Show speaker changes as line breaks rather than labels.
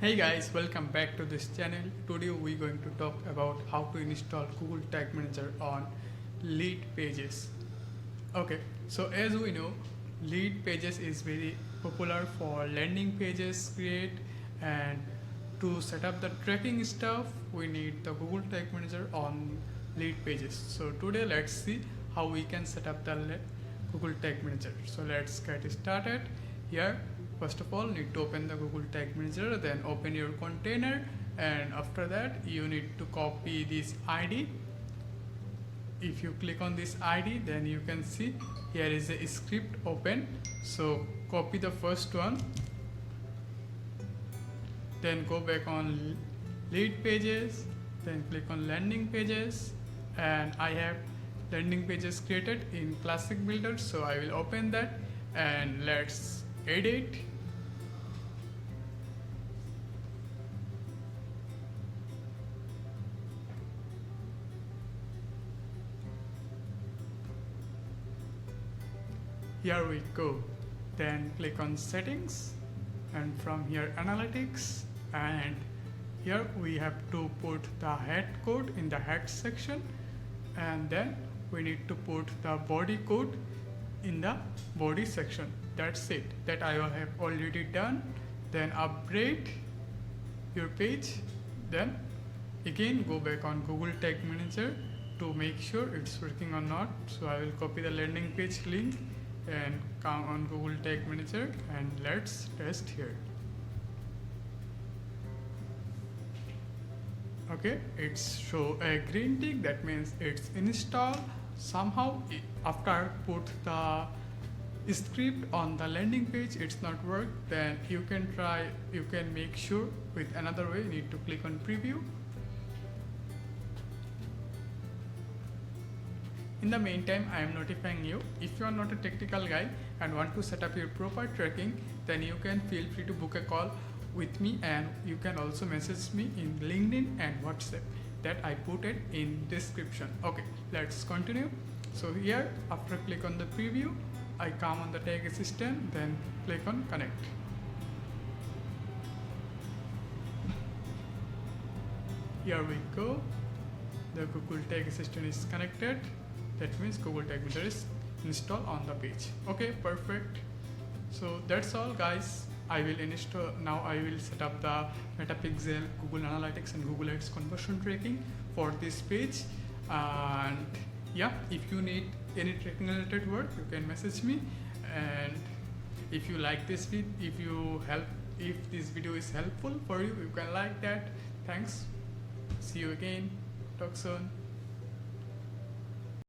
Hey guys, welcome back to this channel. Today we're going to talk about how to install Google Tag Manager on LeadPages. Okay, so as we know, LeadPages is very popular for landing pages create, and to set up the tracking stuff we need the Google Tag Manager on LeadPages. So today let's see how we can set up the Google Tag Manager. So let's get started. Here first of all need to open the Google Tag Manager, then open your container, and after that you need to copy this ID. If you click on this ID, then you can see here is a script open, so copy the first one, then go back on lead pages, then click on landing pages, and I have landing pages created in classic builder, so I will open that and let's edit. Here we go. Then click on settings, and from here analytics, and here we have to put the head code in the head section, and then we need to put the body code in the body section. That's it. That I have already done. Then upgrade your page, then again go back on Google Tag Manager to make sure it's working or not. So I will copy the landing page link and come on Google Tag Manager, and let's test here. Okay, it's show a green tick, that means it's installed. Somehow after I put the script on the landing page it's not work, then you can make sure with another way. You need to click on preview. In the meantime, I am notifying you, if you are not a technical guy and want to set up your proper tracking, then you can feel free to book a call with me, and you can also message me in LinkedIn and WhatsApp that I put it in description. Okay, let's continue. So here after click on the preview, I come on the tag assistant, then click on connect. Here we go. The Google Tag Assistant is connected. That means Google Tag Manager is installed on the page. Okay, perfect. So that's all guys. I will install now. I will set up the Metapixel, Google Analytics and Google Ads conversion tracking for this page. And yeah, if you need any tracking related work, you can message me. And if you like this video, if this video is helpful for you, you can like that. Thanks. See you again. Talk soon.